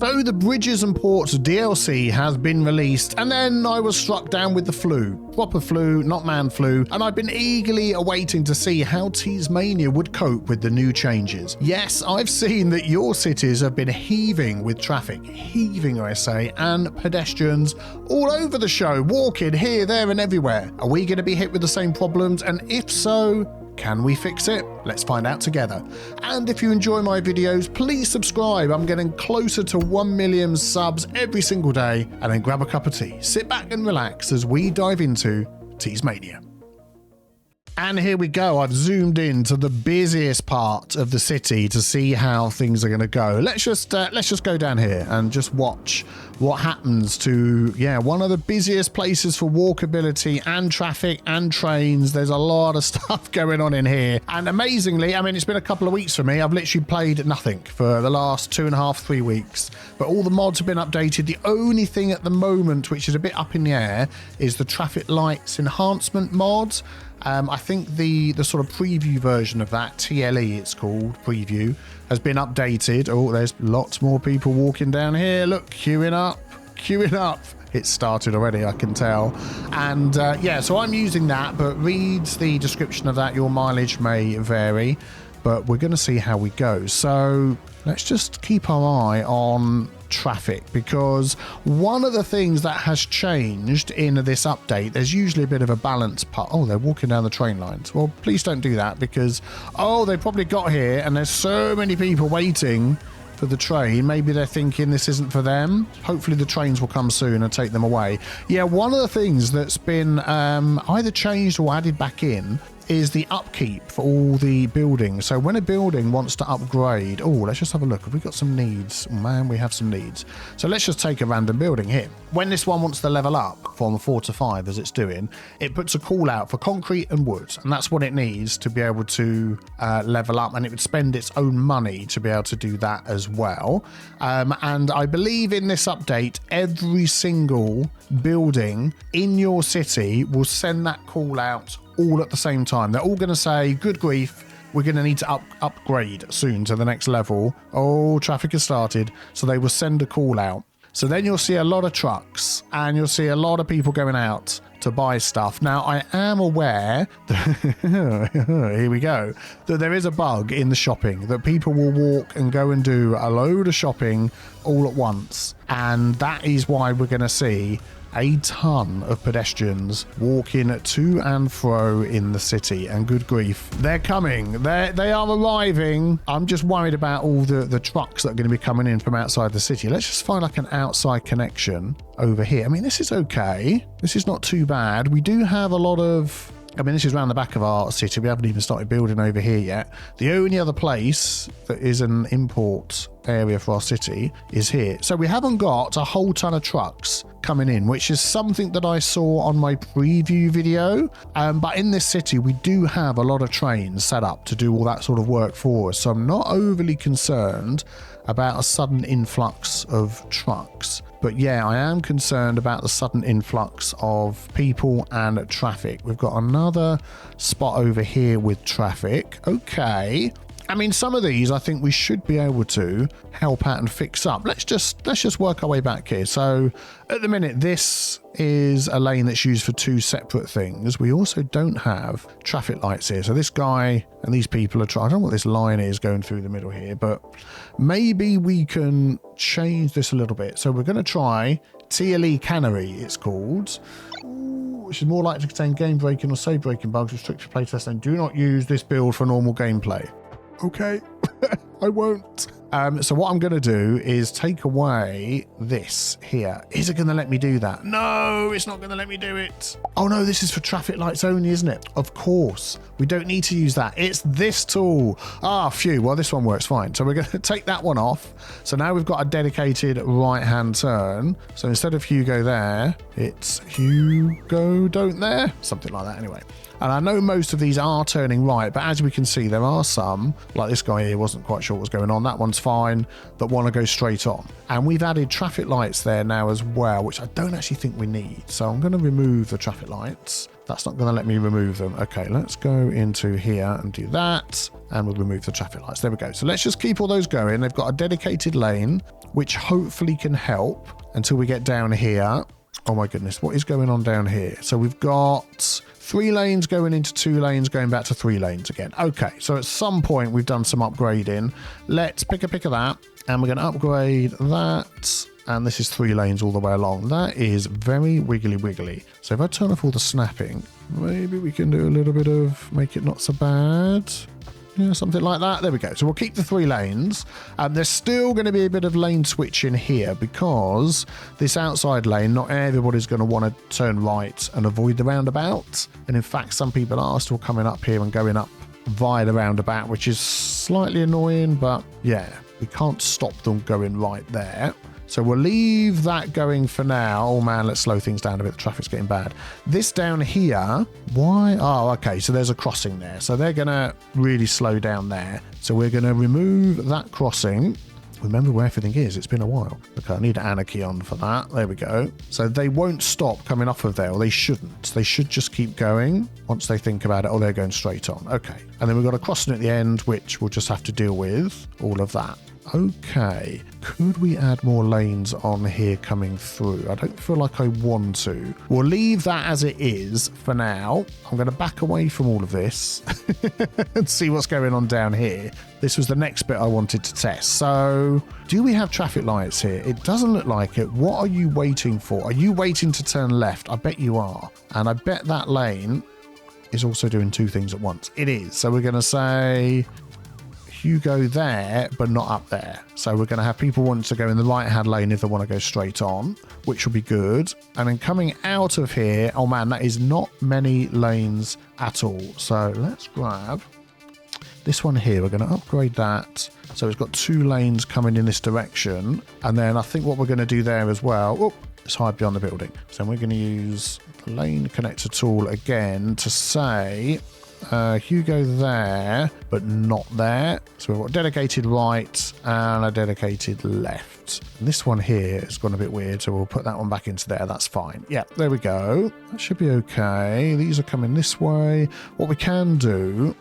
So the Bridges and Ports DLC has been released, and then I was struck down with the flu. Proper flu, not man flu, and I've been eagerly awaiting to see how Teasmania would cope with the new changes. Yes, I've seen that your cities have been heaving with traffic, heaving I say, and pedestrians all over the show, walking here, there and everywhere. Are we going to be hit with the same problems? And if so, can we fix it? Let's find out together. And if you enjoy my videos, please subscribe. I'm getting closer to 1 million subs every single day. And then grab a cup of tea, sit back and relax as we dive into Teasmania. And here we go. I've zoomed in to the busiest part of the city to see how things are going to go. Let's just go down here and just watch what happens to, one of the busiest places for walkability and traffic and trains. There's a lot of stuff going on in here. And amazingly, I mean, it's been a couple of weeks for me. I've literally played nothing for the last 2.5, 3 weeks. But all the mods have been updated. The only thing at the moment, which is a bit up in the air, is the traffic lights enhancement mod. I think the sort of preview version of that, TLE it's called, preview, has been updated. Oh, there's lots more people walking down here. Look, queuing up. It's started already, I can tell. And so I'm using that, but read the description of that. Your mileage may vary, but we're going to see how we go. So let's just keep our eye on traffic, because one of the things that has changed in this update, there's usually a bit of a balance part. Oh, they're walking down the train lines. Well, please don't do that, because they probably got here and there's so many people waiting for the train. Maybe they're thinking this isn't for them. Hopefully the trains will come soon and take them away. One of the things that's been either changed or added back in is the upkeep for all the buildings. So when a building wants to upgrade, let's just have a look. Have we got some needs? Oh, man, we have some needs. So let's just take a random building here. When this one wants to level up from 4 to 5, as it's doing, it puts a call out for concrete and wood, and that's what it needs to be able to level up, and it would spend its own money to be able to do that as well. And I believe in this update, every single building in your city will send that call out all at the same time. They're all going to say, good grief, we're going to need to upgrade soon to the next level. Oh, traffic has started. So they will send a call out. So then you'll see a lot of trucks and you'll see a lot of people going out to buy stuff. Now, I am aware that, here we go, that there is a bug in the shopping, that people will walk and go and do a load of shopping all at once. And that is why we're going to see a ton of pedestrians walking to and fro in the city. And good grief, they're coming. They are arriving. I'm just worried about all the trucks that are going to be coming in from outside the city. Let's just find like an outside connection over here. I mean, this is okay. This is not too bad. We do have a lot of... I mean, this is around the back of our city. We haven't even started building over here yet. The only other place that is an import area for our city is here. So we haven't got a whole ton of trucks coming in, which is something that I saw on my preview video. But in this city, we do have a lot of trains set up to do all that sort of work for us. So I'm not overly concerned about a sudden influx of trucks. But yeah, I am concerned about the sudden influx of people and traffic. We've got another spot over here with traffic. Okay. I mean, some of these I think we should be able to help out and fix up. Let's just work our way back here. So at the minute, this is a lane that's used for two separate things. We also don't have traffic lights here. So this guy and these people are trying, I don't know what this line is going through the middle here, but maybe we can change this a little bit. So we're going to try TLE Cannery, it's called, which is more likely to contain game breaking or save breaking bugs, restricted playtest, and do not use this build for normal gameplay. Okay, I won't. So what I'm going to do is take away this here. Is it going to let me do that? No, it's not going to let me do it. Oh no, this is for traffic lights only, isn't it? Of course, we don't need to use that. It's this tool. Ah, phew. Well, this one works fine. So we're going to take that one off. So now we've got a dedicated right-hand turn. So instead of Hugo there, it's Hugo don't there. Something like that anyway. And I know most of these are turning right, but as we can see, there are some, like this guy here wasn't quite sure sure what's going on. That one's fine, that want to go straight on. And we've added traffic lights there now as well, which I don't actually think we need. So I'm going to remove the traffic lights. That's not going to let me remove them. Okay, let's go into here and do that. And we'll remove the traffic lights. There we go. So let's just keep all those going. They've got a dedicated lane, which hopefully can help until we get down here. Oh my goodness, what is going on down here? So we've got 3 lanes going into 2 lanes, going back to 3 lanes again. Okay, so at some point we've done some upgrading. Let's pick a pick of that, and we're going to upgrade that. And this is 3 lanes all the way along. That is very wiggly. So if I turn off all the snapping, maybe we can do a little bit of make it not so bad. Yeah, something like that. There we go. So we'll keep the 3 lanes. There's still going to be a bit of lane switching here because this outside lane, not everybody's going to want to turn right and avoid the roundabout. And in fact, some people are still coming up here and going up via the roundabout, which is slightly annoying, but yeah, we can't stop them going right there. So we'll leave that going for now. Oh man, let's slow things down a bit. The traffic's getting bad. This down here, why? Oh, okay. So there's a crossing there. So they're going to really slow down there. So we're going to remove that crossing. Remember where everything is. It's been a while. Okay, I need anarchy on for that. There we go. So they won't stop coming off of there, or they shouldn't. They should just keep going once they think about it. Oh, they're going straight on. Okay. And then we've got a crossing at the end, which we'll just have to deal with all of that. Okay, could we add more lanes on here coming through? I don't feel like I want to. We'll leave that as it is for now. I'm going to back away from all of this and see what's going on down here. This was the next bit I wanted to test. So, do we have traffic lights here? It doesn't look like it. What are you waiting for? Are you waiting to turn left? I bet you are. And I bet that lane is also doing 2 things at once. It is. So we're going to say you go there, but not up there. So we're going to have people wanting to go in the right-hand lane if they want to go straight on, which will be good. And then coming out of here, oh man, that is not many lanes at all. So let's grab this one here. We're going to upgrade that. So it's got 2 lanes coming in this direction. And then I think what we're going to do there as well, oh, it's hide beyond the building. So we're going to use the lane connector tool again to say, you go there, but not there. So we've got dedicated right and a dedicated left. And this one here has gone a bit weird, so we'll put that one back into there. That's fine. Yeah, there we go. That should be okay. These are coming this way. What we can do,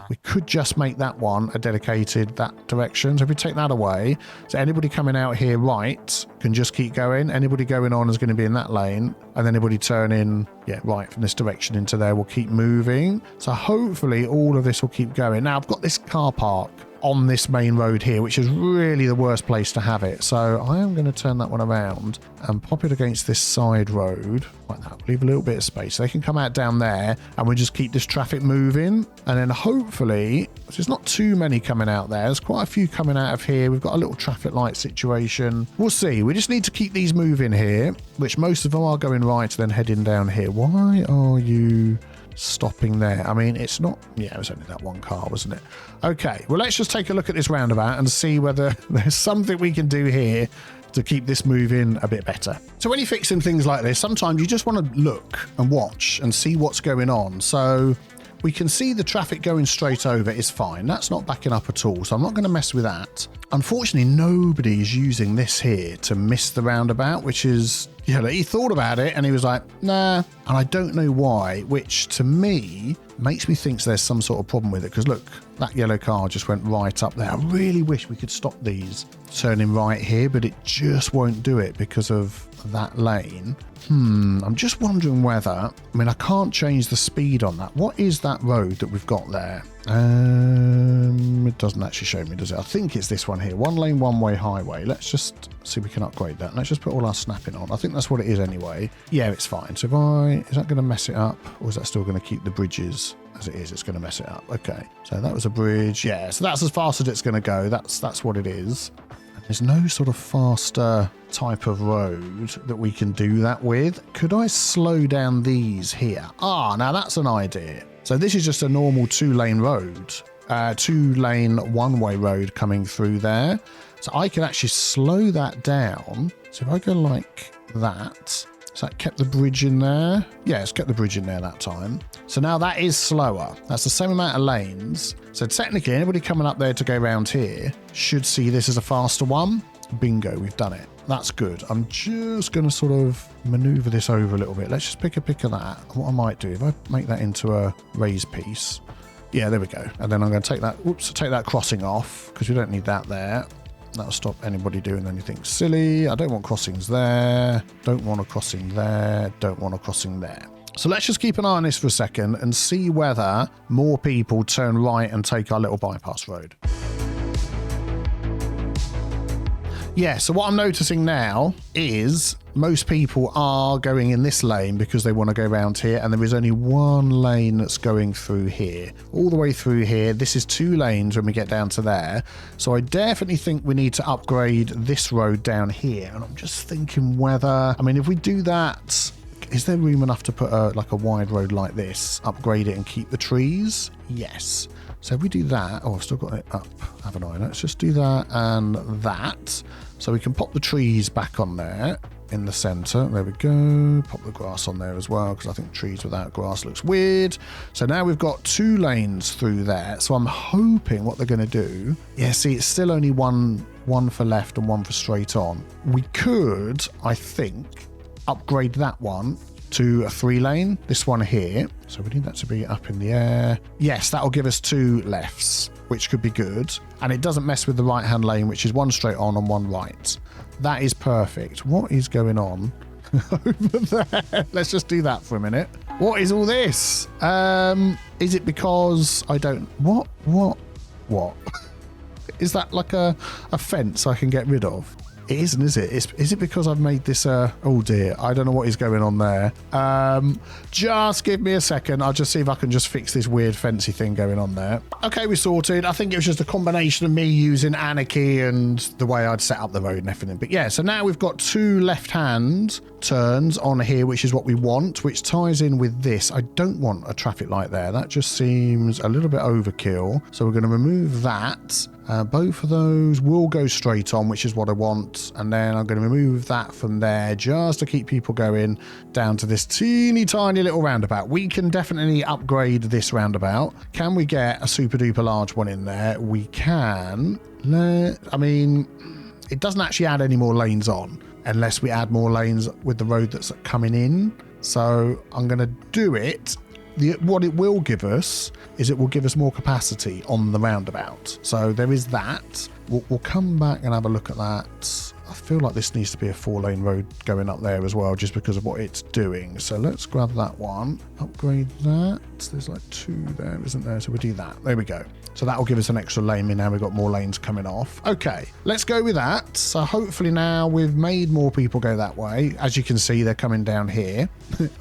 we could just make that one a dedicated that direction. So if we take that away, so anybody coming out here right can just keep going. Anybody going on is going to be in that lane. And anybody turning, yeah, right from this direction into there will keep moving. So hopefully all of this will keep going. Now I've got this car park on this main road here, which is really the worst place to have it. So I am going to turn that one around and pop it against this side road like that. Leave a little bit of space. They can come out down there and we'll just keep this traffic moving. And then hopefully, there's not too many coming out there. There's quite a few coming out of here. We've got a little traffic light situation. We'll see. We just need to keep these moving here, which most of them are going right, then heading down here. Why are you stopping there? I mean, it's not, yeah, it was only that one car, wasn't it? Okay, well, let's just take a look at this roundabout and see whether there's something we can do here to keep this moving a bit better. So when you're fixing things like this, sometimes you just want to look and watch and see what's going on. So we can see the traffic going straight over is fine. That's not backing up at all, so I'm not going to mess with that. Unfortunately, nobody is using this here to miss the roundabout, which is, you know, he thought about it and he was like, nah, and I don't know why, which to me makes me think there's some sort of problem with it, because look, that yellow car just went right up there. I really wish we could stop these turning right here, but it just won't do it because of that lane. I'm just wondering whether, I mean, I can't change the speed on that. What is that road that we've got there? It doesn't actually show me, does it? I think it's this one here. 1 lane, 1-way highway. Let's just see if we can upgrade that. Let's just put all our snapping on. I think that's what it is anyway. Yeah, it's fine. So if is that going to mess it up, or is that still going to keep the bridges as it is? It's going to mess it up. Okay. So that was a bridge. Yeah. So that's as fast as it's going to go. That's what it is. There's no sort of faster type of road that we can do that with. Could I slow down these here? Ah, now that's an idea. So this is just a normal 2-lane road, 2-lane 1-way road coming through there. So I can actually slow that down. So if I go like that, so that kept the bridge in there. Yeah, it's kept the bridge in there that time. So now that is slower. That's the same amount of lanes. So technically anybody coming up there to go around here should see this as a faster one. Bingo, we've done it. That's good. I'm just going to sort of maneuver this over a little bit. Let's just pick a pick of that. What I might do, if I make that into a raised piece. Yeah, there we go. And then I'm going to take that crossing off because we don't need that there. That'll stop anybody doing anything silly. I don't want crossings there. Don't want a crossing there. Don't want a crossing there. So let's just keep an eye on this for a second and see whether more people turn right and take our little bypass road. Yeah, so what I'm noticing now is most people are going in this lane because they want to go around here, and there is only one lane that's going through here. All the way through here. This is 2 lanes when we get down to there. So I definitely think we need to upgrade this road down here. And I'm just thinking whether, I mean, if we do that, is there room enough to put like a wide road like this, upgrade it and keep the trees? Yes. So if we do that, oh, I've still got it up, haven't I? Let's just do that and that. So we can pop the trees back on there in the center. There we go. Pop the grass on there as well, because I think trees without grass looks weird. So now we've got 2 lanes through there. So I'm hoping what they're going to do. Yeah, see, it's still only one for left and 1 for straight on. We could, I think, upgrade that one to a 3 lane, this one here. So we need that to be up in the air. Yes, that'll give us 2 lefts, which could be good. And it doesn't mess with the right hand lane, which is 1 straight on and 1 right. That is perfect. What is going on over there? Let's just do that for a minute. What is all this? Is it because I don't... What? Is that like a fence I can get rid of? It isn't, is it? Is it because I've made this oh dear, I don't know what is going on there. Just give me a second. I'll just see if I can just fix this weird fancy thing going on there. Okay, we sorted. I think it was just a combination of me using anarchy and the way I'd set up the road and everything. But yeah, so now we've got 2 left-hand turns on here, which is what we want, which ties in with this. I don't want a traffic light there. That just seems a little bit overkill. So we're going to remove that. Both of those will go straight on, which is what I want. And then I'm going to remove that from there just to keep people going down to this teeny tiny little roundabout. We can definitely upgrade this roundabout. Can we get a super duper large one in there? We can. I mean, it doesn't actually add any more lanes on unless we add more lanes with the road that's coming in. So I'm going to do it. What it will give us is it will give us more capacity on the roundabout. So there is that. We'll come back and have a look at that. I feel like this needs to be a 4-lane road going up there as well, just because of what it's doing. So let's grab that one, upgrade that. There's like 2 there, isn't there? So we'll do that. There we go. So that will give us an extra lane in. Now we've got more lanes coming off. Okay, let's go with that. So hopefully now we've made more people go that way. As you can see, they're coming down here.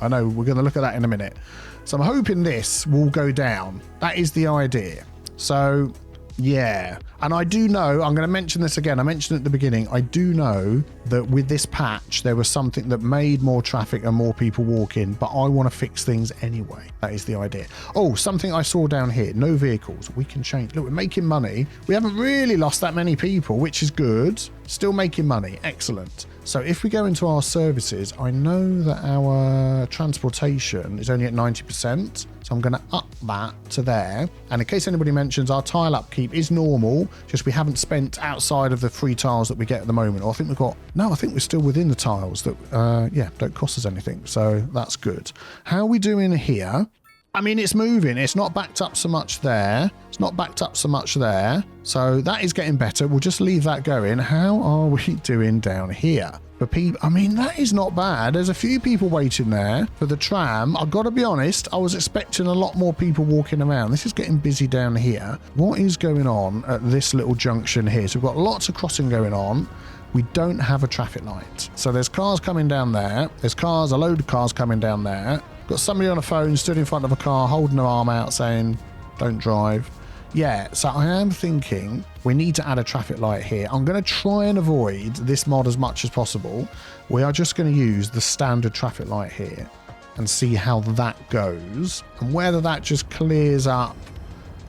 I know, we're going to look at that in a minute. So I'm hoping this will go down. That is the idea. So yeah, and I do know, I'm going to mention this again, I mentioned it at the beginning, I do know that with this patch there was something that made more traffic and more people walking, but I want to fix things anyway. That is the idea. Oh, something I saw down here, no vehicles. We can change. Look, we're making money. We haven't really lost that many people, which is good. Still making money. Excellent. So if we go into our services, I know that our transportation is only at 90%. So I'm going to up that to there. And in case anybody mentions, our tile upkeep is normal, just we haven't spent outside of the free tiles that we get at the moment. Or I think we've got, no, I think we're still within the tiles that, yeah, don't cost us anything. So that's good. How are we doing here? I mean, it's moving. It's not backed up so much there. It's not backed up so much there. So that is getting better. We'll just leave that going. How are we doing down here? For people, I mean, that is not bad. There's a few people waiting there for the tram. I've got to be honest, I was expecting a lot more people walking around. This is getting busy down here. What is going on at this little junction here? So we've got lots of crossing going on. We don't have a traffic light. So there's cars coming down there. There's cars, a load of cars coming down there. Got somebody on a phone stood in front of a car holding their arm out saying, don't drive. Yeah, so I am thinking we need to add a traffic light here. I'm going to try and avoid this mod as much as possible. We are just going to use the standard traffic light here and see how that goes and whether that just clears up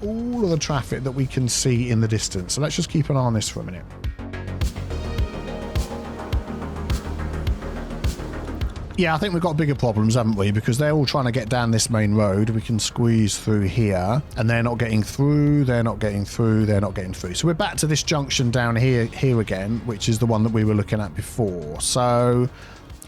all of the traffic that we can see in the distance. So let's just keep an eye on this for a minute. Yeah, I think we've got bigger problems, haven't we? Because they're all trying to get down this main road. We can squeeze through here, and they're not getting through, they're not getting through, they're not getting through. So we're back to this junction down here again, which is the one that we were looking at before. So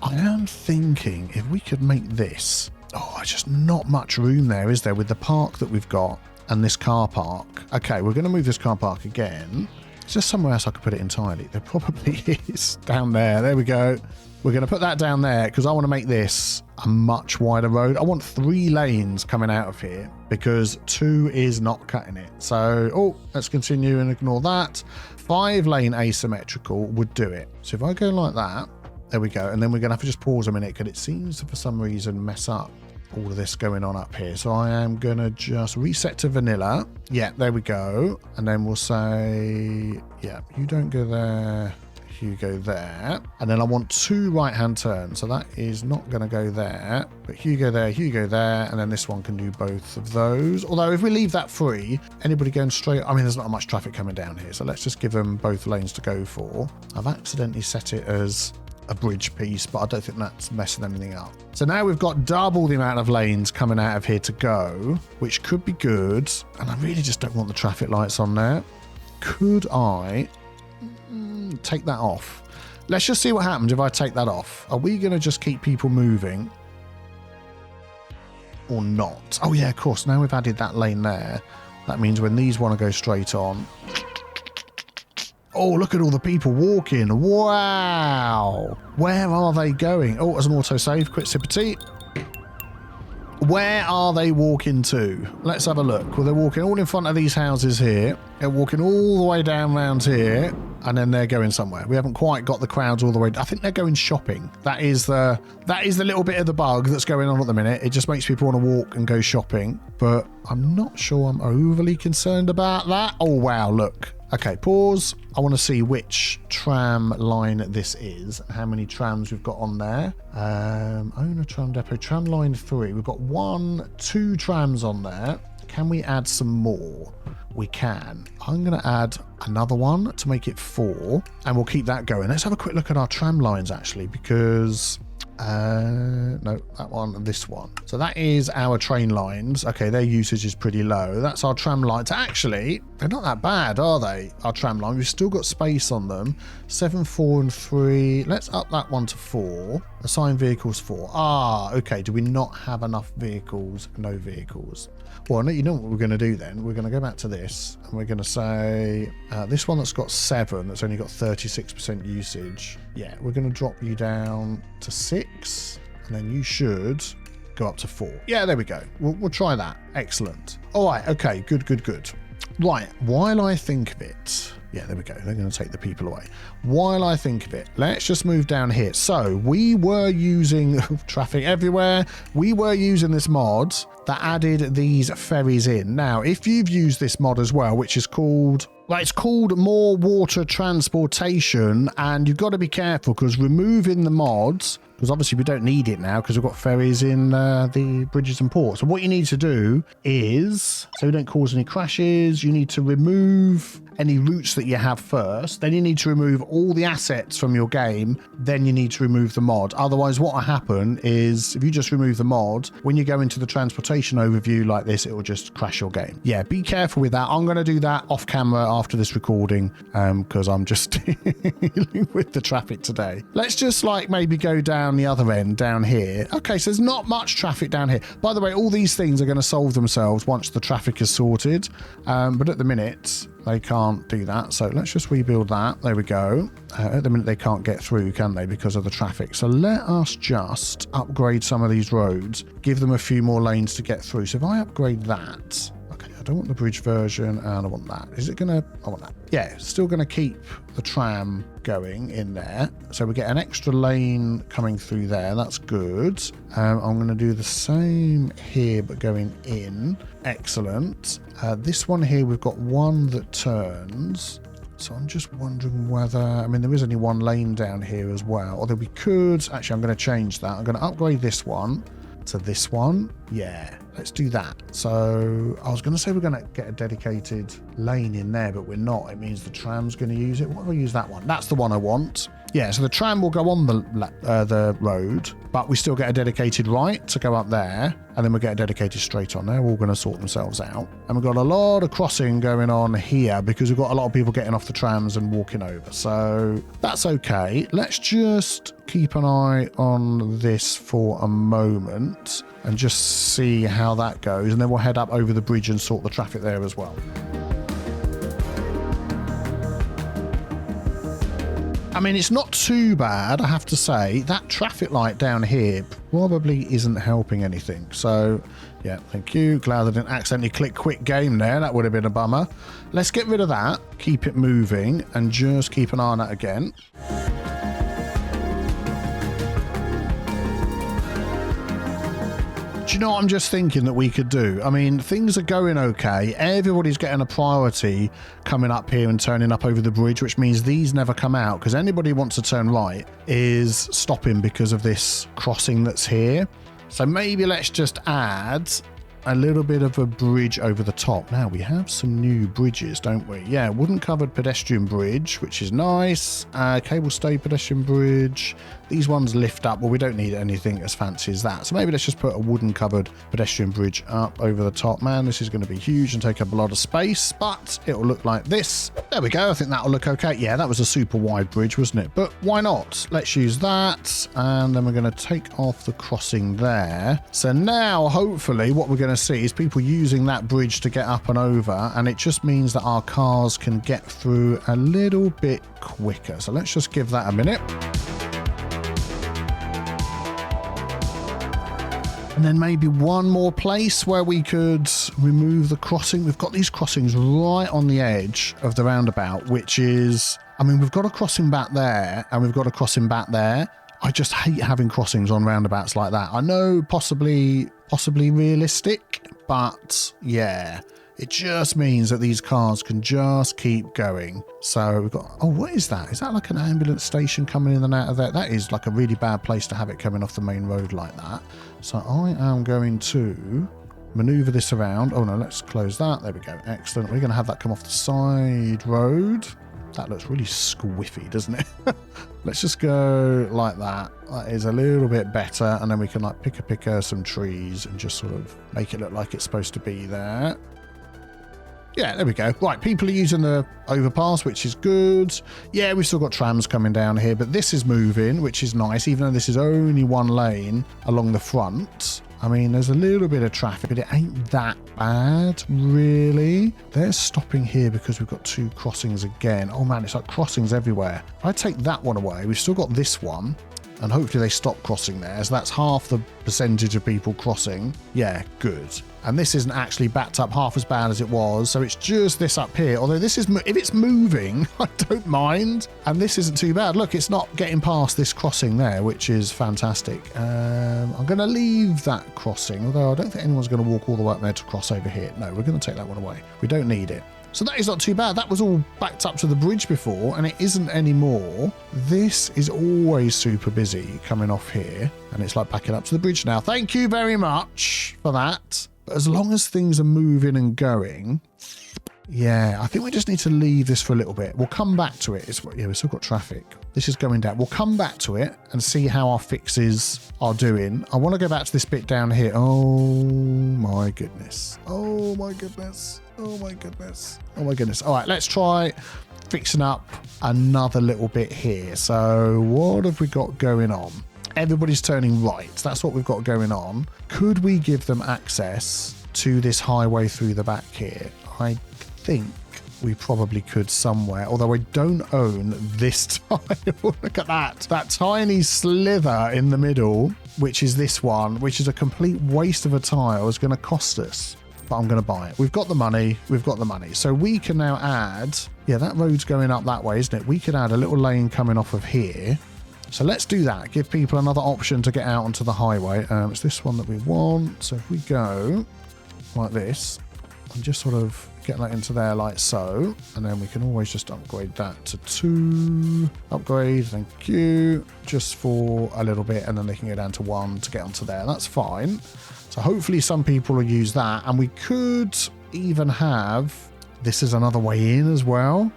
I am thinking if we could make this... Oh, there's just not much room there, is there, with the park that we've got and this car park. Okay, we're going to move this car park again. Is there somewhere else I could put it entirely? There probably is. Down there. There we go. We're going to put that down there because I want to make this a much wider road. I want 3 lanes coming out of here because 2 is not cutting it. So, oh, let's continue and ignore that. 5-lane asymmetrical would do it. So if I go like that, there we go. And then we're going to have to just pause a minute because it seems to, for some reason, mess up all of this going on up here. So I am going to just reset to vanilla. Yeah, there we go. And then we'll say, yeah, you don't go there. You go there. And then I want 2 right-hand turns. So that is not going to go there. But you go there, you go there. And then this one can do both of those. Although if we leave that free, anybody going straight... I mean, there's not much traffic coming down here. So let's just give them both lanes to go for. I've accidentally set it as a bridge piece, but I don't think that's messing anything up. So now we've got double the amount of lanes coming out of here to go, which could be good. And I really just don't want the traffic lights on there. Could I take that off? Let's just see what happens if I take that off. Are we going to just keep people moving or not? Oh yeah, of course. Now we've added that lane there. That means when these want to go straight on... Oh, look at all the people walking. Wow. Where are they going? Oh, as an autosave, quit sip of tea. Where are they walking to? Let's have a look. Well, they're walking all in front of these houses here. They're walking all the way down round here. And then they're going somewhere. We haven't quite got the crowds all the way. I think they're going shopping. That is the little bit of the bug that's going on at the minute. It just makes people want to walk and go shopping. But I'm not sure I'm overly concerned about that. Oh, wow, look. Okay, pause. I want to see which tram line this is. How many trams we've got on there. Owner tram depot. Tram line 3. We've got 2 trams on there. Can we add some more? We can. I'm going to add another one to make it 4. And we'll keep that going. Let's have a quick look at our tram lines, actually, because... no, that one and this one. So that is our train lines. Okay, their usage is pretty low. That's our tram lines. Actually, they're not that bad, are they? Our tram line. We've still got space on them. 7, 4, and 3. Let's up that one to 4. Assign vehicles 4. Ah, okay. Do we not have enough vehicles? No vehicles. Well, no, you know what we're going to do then? We're going to go back to this and we're going to say this one that's got 7, that's only got 36% usage. Yeah, we're going to drop you down to 6 and then you should go up to 4. Yeah, there we go. We'll try that. Excellent. All right. Okay. Good. Right. While I think of it. Yeah, there we go. They're going to take the people away. While I think of it, let's just move down here. So we were using traffic everywhere. We were using this mod that added these ferries in. Now, if you've used this mod as well, which is called... Well, it's called More Water Transportation, and you've got to be careful because removing the mods, because obviously we don't need it now because we've got ferries in the bridges and ports. So what you need to do is, so we don't cause any crashes, you need to remove any routes that you have first, then you need to remove all the assets from your game, then you need to remove the mod. Otherwise, what will happen is if you just remove the mod, when you go into the transportation overview like this, it will just crash your game. Yeah, be careful with that. I'm going to do that off camera after this recording because I'm just dealing with the traffic today. Let's just like maybe go down the other end down here. Okay, so there's not much traffic down here. By the way, all these things are going to solve themselves once the traffic is sorted. But at the minute, they can't do that. So let's just rebuild that. There we go. At the minute, they can't get through, can they? Because of the traffic. So let us just upgrade some of these roads. Give them a few more lanes to get through. So if I upgrade that... Okay, I don't want the bridge version and I want that. Is it going to... I want that. Yeah, still going to keep the tram going in there. So we get an extra lane coming through there. That's good. I'm going to do the same here, but going in. Excellent. This one here, we've got one that turns. So I'm just wondering whether... I mean, there is only one lane down here as well. Although we could... Actually, I'm going to change that. I'm going to upgrade this one to this one. Yeah, let's do that. So I was going to say we're going to get a dedicated lane in there, but we're not. It means the tram's going to use it. What do I use that one? That's the one I want. Yeah, so the tram will go on the road, but we still get a dedicated right to go up there, and then we'll get a dedicated straight on. They're all going to sort themselves out. And we've got a lot of crossing going on here because we've got a lot of people getting off the trams and walking over. So that's okay. Let's just keep an eye on this for a moment and just see how that goes. And then we'll head up over the bridge and sort the traffic there as well. I mean, it's not too bad, I have to say. That traffic light down here probably isn't helping anything. So, yeah, thank you. Glad I didn't accidentally click quit game there. That would have been a bummer. Let's get rid of that, keep it moving, and just keep an eye on that again. Do you know what I'm just thinking that we could do? I mean, things are going okay. Everybody's getting a priority coming up here and turning up over the bridge, which means these never come out because anybody who wants to turn right is stopping because of this crossing that's here. So maybe let's just add a little bit of a bridge over the top. Now, we have some new bridges, don't we? Yeah, wooden covered pedestrian bridge, which is nice. Cable stay pedestrian bridge. These ones lift up. Well, we don't need anything as fancy as that. So maybe let's just put a wooden covered pedestrian bridge up over the top. Man, this is going to be huge and take up a lot of space, but it'll look like this. There we go. I think that'll look okay. Yeah, that was a super wide bridge, wasn't it? But why not? Let's use that. And then we're going to take off the crossing there. So now, hopefully, what we're going to see is people using that bridge to get up and over. And it just means that our cars can get through a little bit quicker. So let's just give that a minute. And then maybe one more place where we could remove the crossing. We've got these crossings right on the edge of the roundabout, which is, I mean, we've got a crossing back there and we've got a crossing back there. I just hate having crossings on roundabouts like that. I know possibly realistic, but yeah, it just means that these cars can just keep going. So we've got, oh, what is that? Is that like an ambulance station coming in and out of there? That is like a really bad place to have it coming off the main road like that. So I am going to maneuver this around. Oh no, let's close that. There we go. Excellent. We're going to have that come off the side road. That looks really squiffy, doesn't it? Let's just go like that. That is a little bit better. And then we can like pick some trees and just sort of make it look like it's supposed to be there. Yeah, there we go. Right, people are using the overpass, which is good. Yeah, we've still got trams coming down here, but this is moving, which is nice, even though this is only one lane along the front. I mean, there's a little bit of traffic, but it ain't that bad, really. They're stopping here because we've got two crossings again. Oh man, it's like crossings everywhere. If I take that one away, we've still got this one. And hopefully they stop crossing there. So that's half the percentage of people crossing. Yeah, good. And this isn't actually backed up half as bad as it was. So it's just this up here. Although this is, if it's moving, I don't mind. And this isn't too bad. Look, it's not getting past this crossing there, which is fantastic. I'm going to leave that crossing. Although I don't think anyone's going to walk all the way up there to cross over here. No, we're going to take that one away. We don't need it. So that is not too bad. That was all backed up to the bridge before, and it isn't anymore. This is always super busy coming off here, and it's like backing up to the bridge now. Thank you very much for that. But as long as things are moving and going, yeah, I think we just need to leave this for a little bit. We'll come back to it. Yeah, we've still got traffic. This is going down. We'll come back to it and see how our fixes are doing. I want to go back to this bit down here. Oh my goodness. Oh my goodness. Oh my goodness. Oh my goodness. All right, let's try fixing up another little bit here. So what have we got going on? Everybody's turning right. That's what we've got going on. Could we give them access to this highway through the back here? I think we probably could somewhere, although I don't own this tile. Look at that. That tiny slither in the middle, which is this one, which is a complete waste of a tile, is going to cost us. But I'm going to buy it. We've got the money. We've got the money. So we can now add, yeah, that road's going up that way, isn't it? We could add a little lane coming off of here. So let's do that. Give people another option to get out onto the highway. It's this one that we want. So if we go like this and just sort of get that into there like so, and then we can always just upgrade that to 2. Upgrade, thank you. Just for a little bit, and then they can go down to 1 to get onto there. That's fine. So hopefully some people will use that, and we could even have, this is another way in as well.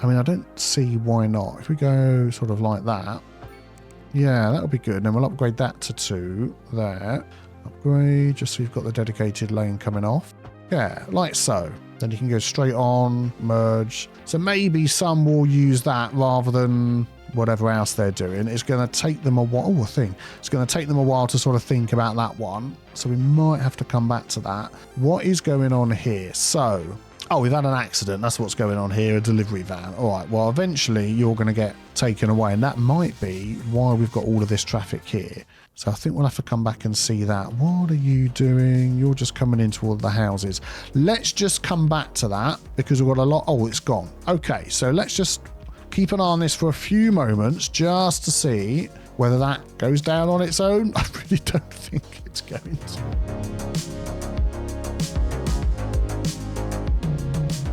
I mean, I don't see why not. If we go sort of like that, yeah, that'll be good. And then we'll upgrade that to 2 there. Upgrade, just so you've got the dedicated lane coming off. Yeah, like so. Then you can go straight on, merge. So maybe some will use that rather than whatever else they're doing. It's going to take them a while. Oh, a thing. It's going to take them a while to sort of think about that one. So we might have to come back to that. What is going on here? So, oh, we've had an accident. That's what's going on here, a delivery van. All right, well, eventually you're going to get taken away. And that might be why we've got all of this traffic here. So I think we'll have to come back and see that. What are you doing? You're just coming into all the houses. Let's just come back to that because we've got a lot. Oh, it's gone. Okay, so let's just keep an eye on this for a few moments just to see whether that goes down on its own. I really don't think it's going to.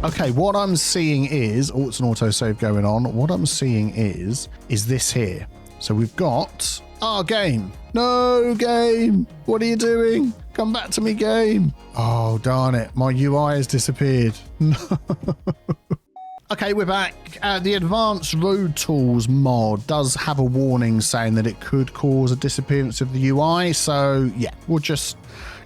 Okay, what I'm seeing is, oh, it's an autosave going on. What I'm seeing is this here. So we've got our game. No, game. What are you doing? Come back to me, game. Oh, darn it. My UI has disappeared. No. Okay, we're back. The Advanced Road Tools mod does have a warning saying that it could cause a disappearance of the UI. So, yeah, we'll just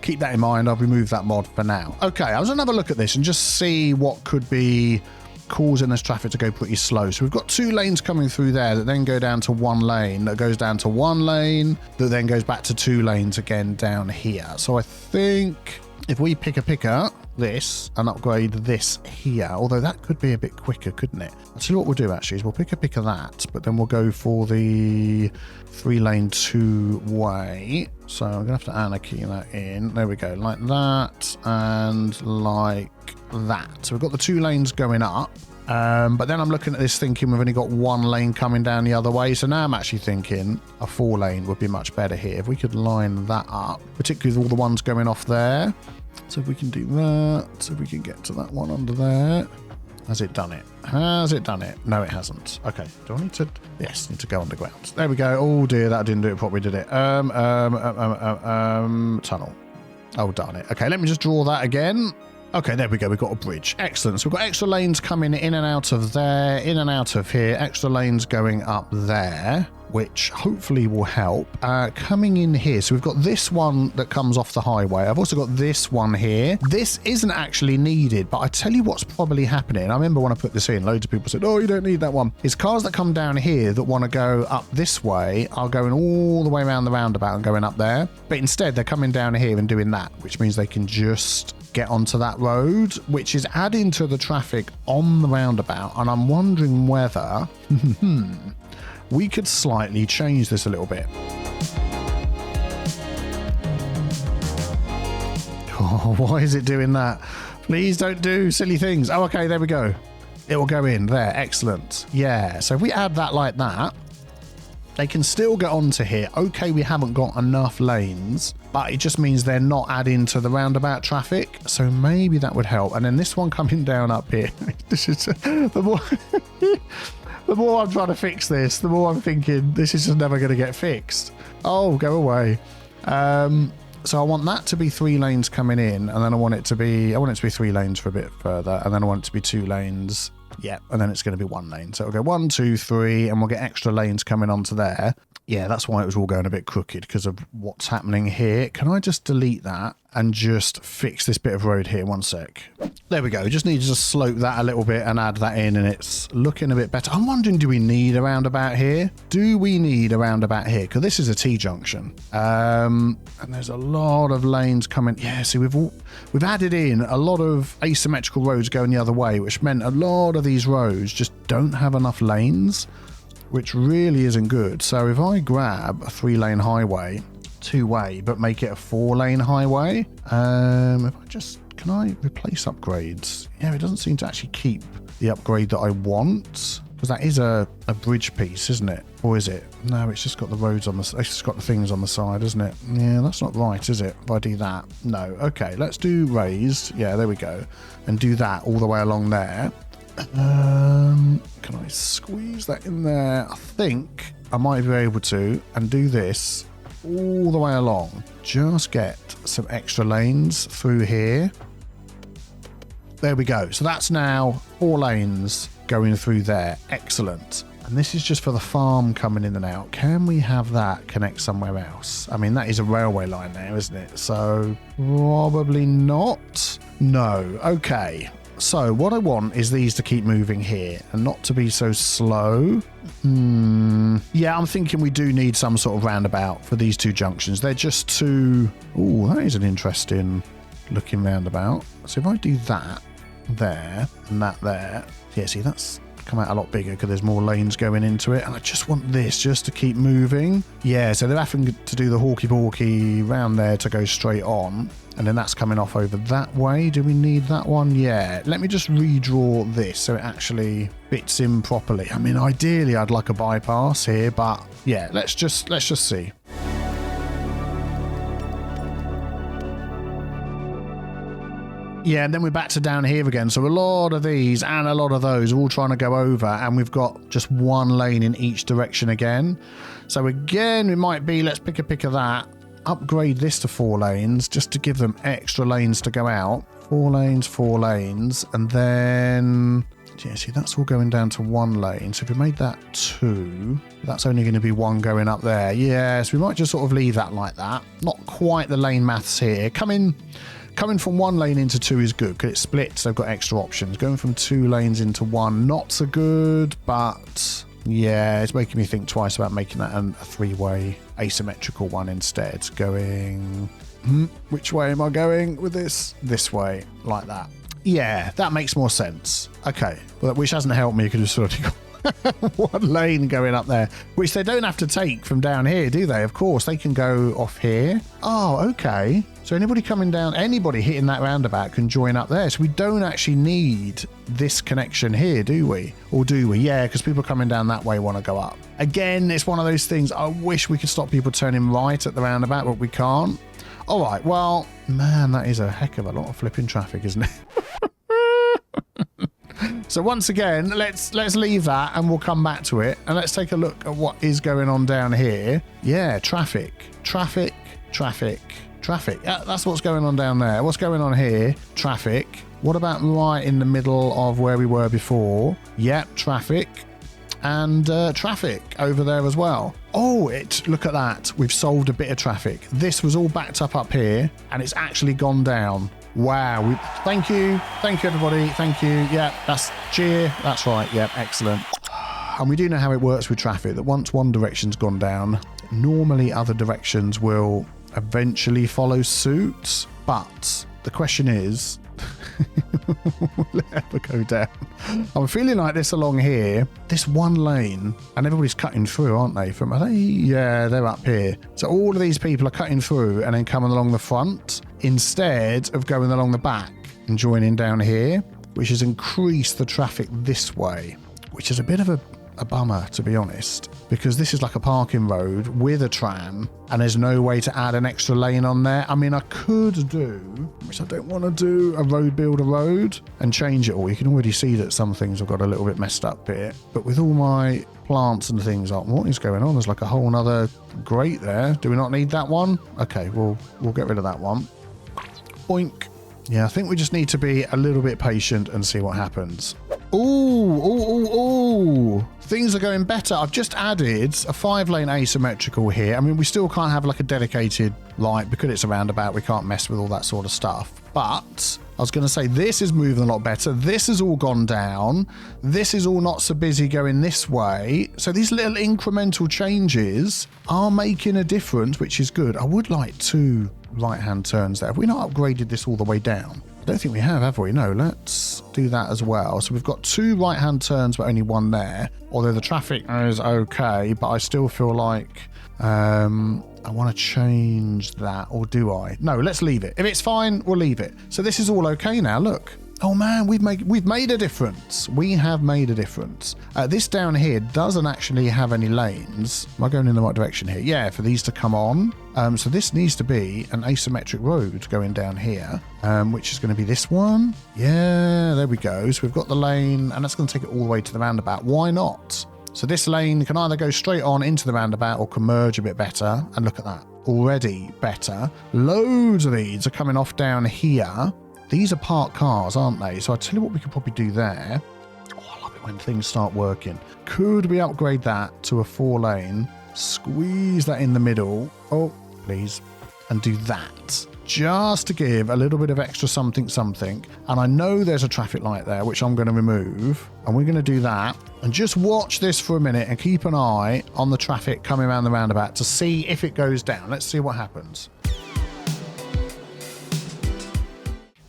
keep that in mind. I'll remove that mod for now. Okay, I was going to have a look at this and just see what could be causing this traffic to go pretty slow. So we've got 2 lanes coming through there that then go down to 1 lane, that goes down to 1 lane, that then goes back to 2 lanes again down here. So I think if we pick a picker, this, and upgrade this here, although that could be a bit quicker, couldn't it? I'll tell you what we'll do actually is we'll pick a picker that, but then we'll go for the 3-lane 2-way. So I'm gonna have to anarchy that in. There we go, like that and like that. So we've got the 2 lanes going up. But then I'm looking at this thinking we've only got 1 lane coming down the other way. So now I'm actually thinking a 4-lane would be much better here. If we could line that up, particularly with all the ones going off there. So if we can do that, so if we can get to that one under there. Has it done it? Has it done it? No, it hasn't. Okay, do I need to? Yes, need to go underground. There we go. Oh dear, that didn't do it properly, did it? Tunnel. Oh, darn it. Okay, let me just draw that again. Okay, there we go. We've got a bridge. Excellent. So we've got extra lanes coming in and out of there, in and out of here. Extra lanes going up there, which hopefully will help. Coming in here. So we've got this one that comes off the highway. I've also got this one here. This isn't actually needed, but I tell you what's probably happening. I remember when I put this in, loads of people said, oh, you don't need that one. It's cars that come down here that want to go up this way are going all the way around the roundabout and going up there. But instead, they're coming down here and doing that, which means they can just get onto that road, which is adding to the traffic on the roundabout. And I'm wondering whether we could slightly change this a little bit. Oh, why is it doing that? Please don't do silly things. Oh, okay, there we go. It will go in there. Excellent. Yeah, so if we add that like that, they can still get onto here. Okay, we haven't got enough lanes, but it just means they're not adding to the roundabout traffic. So maybe that would help. And then this one coming down up here. This is the more I'm trying to fix this, the more I'm thinking this is just never going to get fixed. Oh, go away. So I want that to be 3 lanes coming in, and then I want it to be 3 lanes for a bit further, and then I want it to be 2 lanes. Yeah, and then it's going to be 1 lane. So it'll go 1, 2, 3, and we'll get extra lanes coming onto there. Yeah, that's why it was all going a bit crooked, because of what's happening here. Can I just delete that and just fix this bit of road here? 1 sec. There we go. Just need to just slope that a little bit and add that in, and it's looking a bit better. I'm wondering, do we need a roundabout here? Do we need a roundabout here? Because this is a T-junction. And there's a lot of lanes coming. Yeah, see, we've added in a lot of asymmetrical roads going the other way, which meant a lot of these roads just don't have enough lanes, which really isn't good. So if I grab a 3-lane highway, 2-way, but make it a 4-lane highway, if I just, can I replace upgrades? Yeah, it doesn't seem to actually keep the upgrade that I want, because that is a bridge piece, isn't it? Or is it? No, it's just got the roads on the, it's just got the things on the side, isn't it? Yeah, that's not right, is it? If I do that, no. Okay, let's do raised. Yeah, there we go, and do that all the way along there. Can I squeeze that in there? I think I might be able to, and do this all the way along. Just get some extra lanes through here. There we go. So that's now 4 lanes going through there. Excellent. And this is just for the farm coming in and out. Can we have that connect somewhere else? I mean, that is a railway line there, isn't it? So probably not. No. Okay. So what I want is these to keep moving here and not to be so slow. Yeah, I'm thinking we do need some sort of roundabout for these two junctions. They're just too... Oh, that is an interesting looking roundabout. So if I do that there and that there. Yeah, see, that's come out a lot bigger because there's more lanes going into it. And I just want this just to keep moving. Yeah, so they're having to do the hawky-pawky round there to go straight on. And then that's coming off over that way. Do we need that one? Yeah. Let me just redraw this so it actually fits in properly. I mean, ideally, I'd like a bypass here, but yeah, let's just see. Yeah, and then we're back to down here again. So a lot of these and a lot of those are all trying to go over, and we've got just one lane in each direction again. So again, it might be, let's pick of that. Upgrade this to 4 lanes just to give them extra lanes to go out. 4 lanes, and then yeah, see, that's all going down to 1 lane. So if we made that 2, that's only going to be 1 going up there. Yeah, so we might just sort of leave that like that. Not quite the lane maths here. Coming from 1 lane into 2 is good because it splits. They've got extra options. Going from 2 lanes into 1, not so good, but yeah, it's making me think twice about making that a 3-way asymmetrical one instead. Going, which way am I going with this? This way, like that. Yeah, that makes more sense. Okay, well, which hasn't helped me because we've sort of got 1 lane going up there, which they don't have to take from down here, do they? Of course, they can go off here. Oh, okay. So anybody coming down, anybody hitting that roundabout can join up there. So we don't actually need this connection here, do we? Or do we? Yeah, because people coming down that way want to go up. Again, it's one of those things. I wish we could stop people turning right at the roundabout, but we can't. All right, well, man, that is a heck of a lot of flipping traffic, isn't it? So once again, let's leave that and we'll come back to it. And let's take a look at what is going on down here. Yeah, traffic. That's what's going on down there. What's going on here? Traffic. What about right in the middle of where we were before? Yep, traffic. And traffic over there as well. Oh, look at that. We've solved a bit of traffic. This was all backed up here and it's actually gone down. Wow. Thank you, everybody. Thank you. Yeah, that's cheer. That's right. Yeah, excellent. And we do know how it works with traffic, that once one direction's gone down, normally other directions will eventually follow suit. But the question is, will it ever go down? I'm feeling like this along here, this 1 lane, and everybody's cutting through, aren't they? Yeah, they're up here. So all of these people are cutting through and then coming along the front instead of going along the back and joining down here, which has increased the traffic this way, which is a bit of a bummer, to be honest, because this is like a parking road with a tram and there's no way to add an extra lane on there. I mean, I could do, which I don't want to do, a road builder road and change it all. You can already see that some things have got a little bit messed up here, but with all my plants and things up, what is going on? There's like a whole nother grate there. Do we not need that one? Okay, we'll get rid of that one. Boink. Yeah, I think we just need to be a little bit patient and see what happens. Ooh. Things are going better. I've just added a 5-lane asymmetrical here. I mean, we still can't have like a dedicated light because it's a roundabout. We can't mess with all that sort of stuff. But I was going to say, this is moving a lot better. This has all gone down. This is all not so busy going this way. So these little incremental changes are making a difference, which is good. I would like 2 right-hand turns there. Have we not upgraded this all the way down? I don't think we have we? No, let's do that as well. So we've got 2 right-hand turns, but only 1 there. Although the traffic is okay, but I still feel like I want to change that, or do I? No, let's leave it. If it's fine, we'll leave it. So this is all okay now, look. Oh man, we've made a difference. We have made a difference. This down here doesn't actually have any lanes. Am I going in the right direction here? Yeah, for these to come on. So this needs to be an asymmetric road going down here, which is going to be this one. Yeah, there we go. So we've got the lane, and that's going to take it all the way to the roundabout. Why not? So this lane can either go straight on into the roundabout or can merge a bit better. And look at that. Already better. Loads of these are coming off down here. These are parked cars, aren't they? So I'll tell you what we could probably do there. Oh, I love it when things start working. Could we upgrade that to a 4-lane? Squeeze that in the middle. Oh, please. And do that. Just to give a little bit of extra something. And I know there's a traffic light there, which I'm going to remove. And we're going to do that. And just watch this for a minute and keep an eye on the traffic coming around the roundabout to see if it goes down. Let's see what happens.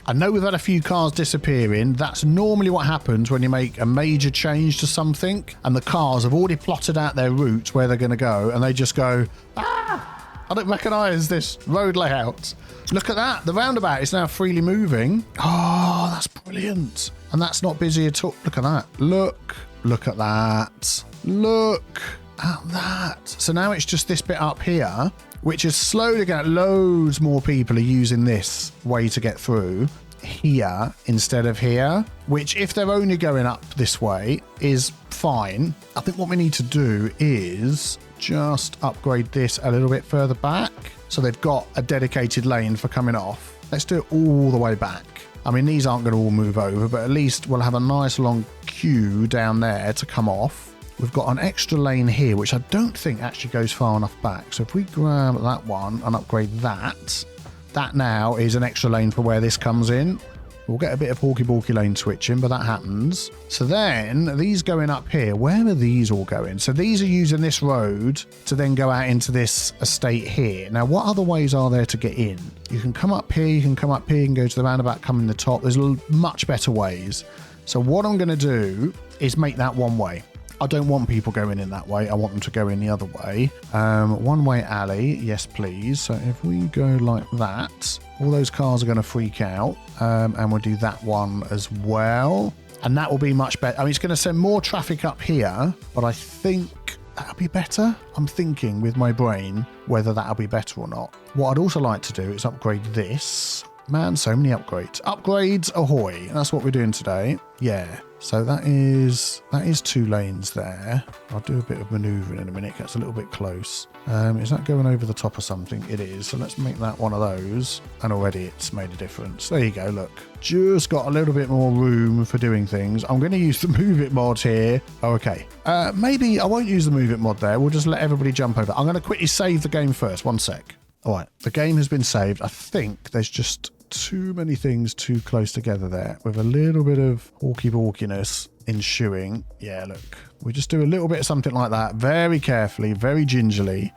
I know we've had a few cars disappearing. That's normally what happens when you make a major change to something and the cars have already plotted out their routes where they're going to go and they just go, ah, I don't recognise this road layout. Look at that. The roundabout is now freely moving. Oh, that's brilliant. And that's not busy at all. Look at that. Look at that. Look at that. So now it's just this bit up here, which is slowly going. Loads more people are using this way to get through here instead of here, which if they're only going up this way is fine. I think what we need to do is just upgrade this a little bit further back so they've got a dedicated lane for coming off. Let's do it all the way back. I mean, these aren't going to all move over, but at least we'll have a nice long queue down there to come off. We've got an extra lane here, which I don't think actually goes far enough back. So if we grab that one and upgrade that, that now is an extra lane for where this comes in. We'll get a bit of hawky-balky lane switching, but that happens. So then these going up here, where are these all going? So these are using this road to then go out into this estate here. Now, what other ways are there to get in? You can come up here, you can come up here, you can go to the roundabout, come in the top. There's much better ways. So what I'm going to do is make that one way. I don't want people going in that way. I want them to go in the other way. One-way alley. Yes, please. So if we go like that, all those cars are going to freak out. And we'll do that one as well. And that will be much better. I mean, it's going to send more traffic up here, but I think that'll be better. I'm thinking with my brain whether that'll be better or not. What I'd also like to do is upgrade this. Man, so many upgrades. Upgrades ahoy. That's what we're doing today. Yeah. So that is 2 lanes there. I'll do a bit of manoeuvring in a minute. That's a little bit close. Is that going over the top of something? It is. So let's make that one of those. And already it's made a difference. There you go. Look. Just got a little bit more room for doing things. I'm going to use the Move It mod here. Oh, okay. Maybe I won't use the Move It mod there. We'll just let everybody jump over. I'm going to quickly save the game first. 1 sec. All right. The game has been saved. I think there's just too many things too close together there with a little bit of hawky-balkiness ensuing. Yeah, look, we just do a little bit of something like that very carefully, very gingerly,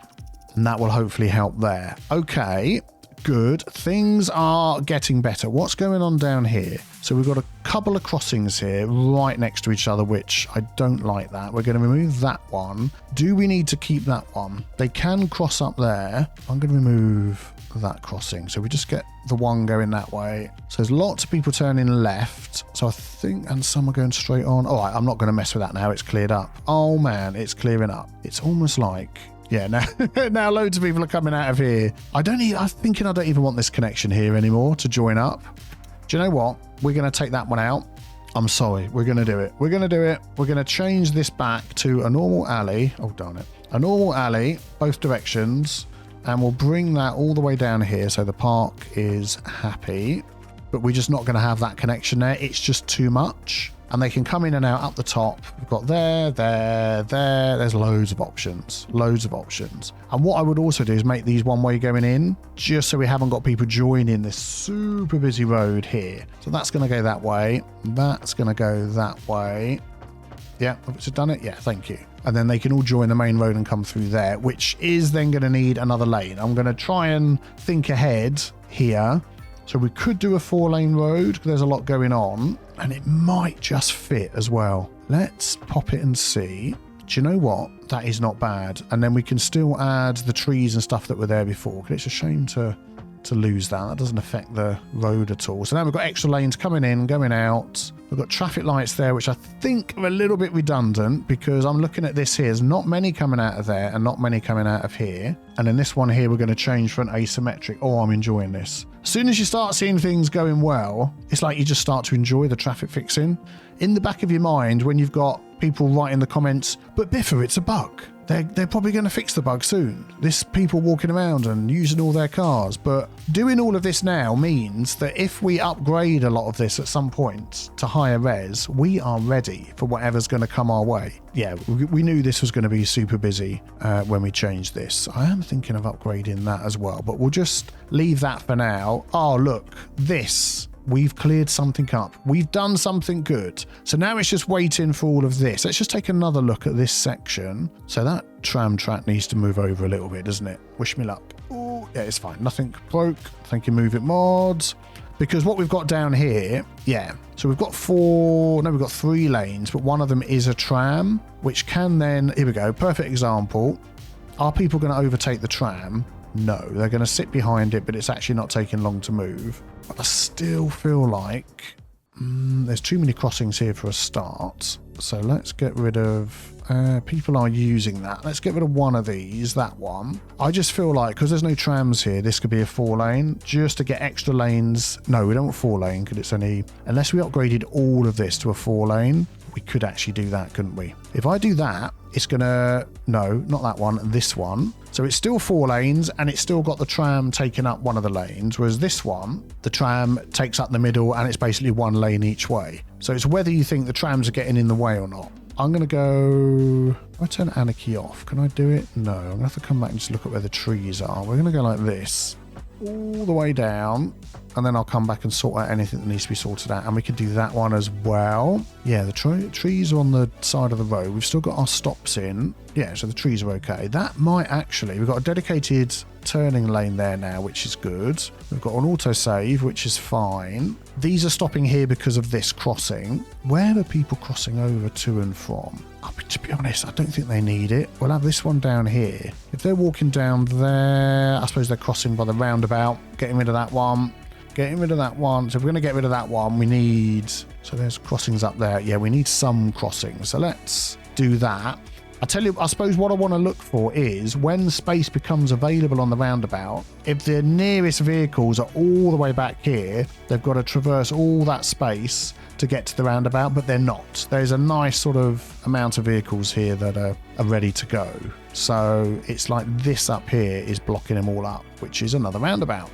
and that will hopefully help there. Okay, good. Things are getting better. What's going on down here? So we've got a couple of crossings here right next to each other, which I don't like that. We're going to remove that one. Do we need to keep that one? They can cross up there. I'm going to remove that crossing. So we just get the one going that way. So there's lots of people turning left. So I think, and some are going straight on. All right, I'm not going to mess with that now. It's cleared up. Oh man, it's clearing up. It's almost like, yeah, now loads of people are coming out of here. I'm thinking I don't even want this connection here anymore to join up. Do you know what? We're going to take that one out. I'm sorry. We're going to do it. We're going to do it. We're going to change this back to a normal alley. Oh, darn it. A normal alley, both directions. And we'll bring that all the way down here so the park is happy. But we're just not going to have that connection there. It's just too much. And they can come in and out up the top. We've got there. There's loads of options. Loads of options. And what I would also do is make these one-way going in, just so we haven't got people joining this super busy road here. So that's going to go that way. That's going to go that way. Yeah, have it done it? Yeah, thank you. And then they can all join the main road and come through there, which is then going to need another lane. I'm going to try and think ahead here. So we could do a 4-lane road because there's a lot going on and it might just fit as well. Let's pop it and see. Do you know what? That is not bad. And then we can still add the trees and stuff that were there before. It's a shame to lose that. That doesn't affect the road at all. So now we've got extra lanes coming in, going out. We've got traffic lights there, which I think are a little bit redundant because I'm looking at this here. There's not many coming out of there and not many coming out of here. And then this one here, we're going to change for an asymmetric. Oh, I'm enjoying this. As soon as you start seeing things going well, it's like you just start to enjoy the traffic fixing. In the back of your mind, when you've got people writing the comments, but Biffa, it's a bug. they're probably going to fix the bug soon. This people walking around and using all their cars. But doing all of this now means that if we upgrade a lot of this at some point to higher res, we are ready for whatever's going to come our way. Yeah, we knew this was going to be super busy when we changed this. I am thinking of upgrading that as well, but we'll just leave that for now. Oh, look, this. We've cleared something up. We've done something good. So now it's just waiting for all of this. Let's just take another look at this section. So that tram track needs to move over a little bit, doesn't it? Wish me luck. Oh, yeah, it's fine. Nothing broke. Thank you, Move It Mods. Because what we've got down here, yeah. So we've got we've got 3 lanes, but one of them is a tram, which can then, here we go, perfect example. Are people going to overtake the tram? No, they're going to sit behind it, but it's actually not taking long to move. But I still feel like there's too many crossings here for a start. So let's get rid of... people are using that. Let's get rid of one of these, that one. I just feel like, because there's no trams here, this could be a 4-lane. Just to get extra lanes... No, we don't want 4-lane, because it's only... Unless we upgraded all of this to a 4-lane, we could actually do that, couldn't we? If I do that, it's going to... No, not that one, this one. So it's still 4 lanes, and it's still got the tram taking up one of the lanes, whereas this one, the tram takes up the middle, and it's basically 1 lane each way. So it's whether you think the trams are getting in the way or not. I'm going to go... If I turn Anarchy off, can I do it? No, I'm going to have to come back and just look at where the trees are. We're going to go like this, all the way down, and then I'll come back and sort out anything that needs to be sorted out, and we can do that one as well. Yeah, the trees are on the side of the road. We've still got our stops in. Yeah, so the trees are okay. That might actually... We've got a dedicated turning lane there now, which is good. We've got an autosave, which is fine. These are stopping here because of this crossing. Where are people crossing over to and from? To be honest, I don't think they need it. We'll have this one down here. If they're walking down there, I suppose they're crossing by the roundabout. Getting rid of that one. Getting rid of that one. So if we're going to get rid of that one, we need... So there's crossings up there. Yeah, we need some crossings. So let's do that. I tell you, I suppose what I want to look for is when space becomes available on the roundabout, if the nearest vehicles are all the way back here, they've got to traverse all that space to get to the roundabout, but they're not. There's a nice sort of amount of vehicles here that are ready to go. So it's like this up here is blocking them all up, which is another roundabout.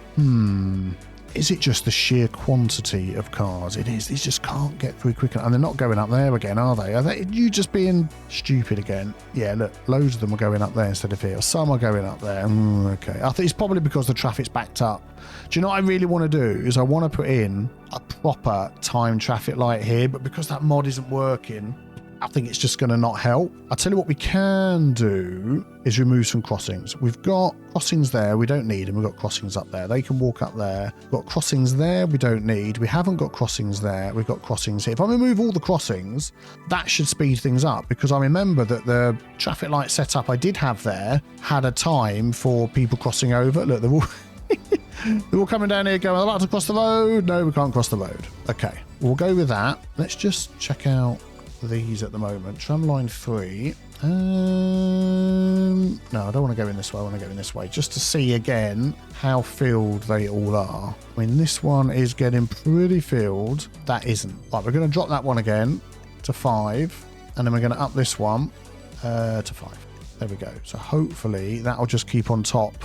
Is it just the sheer quantity of cars? It is. These just can't get through quick enough. And they're not going up there again, are they? Are they? You just being stupid again? Yeah, look, loads of them are going up there instead of here. Some are going up there. Okay. I think it's probably because the traffic's backed up. Do you know what I really want to do? Is I want to put in a proper time traffic light here, but because that mod isn't working, I think it's just going to not help. I'll tell you what we can do is remove some crossings. We've got crossings there. We don't need them. We've got crossings up there. They can walk up there. We've got crossings there. We don't need. We haven't got crossings there. We've got crossings here. If I remove all the crossings, that should speed things up, because I remember that the traffic light setup I did have there had a time for people crossing over. Look, they're all... They're all coming down here going, I'm about to cross the road. No, we can't cross the road. Okay, we'll go with that. Let's just check out these at the moment. Tramline 3. No, I don't want to go in this way. I want to go in this way just to see again how filled they all are. I mean, this one is getting pretty filled. That isn't. Right, we're going to drop that one again to 5, and then we're going to up this one to 5. There we go. So hopefully that'll just keep on top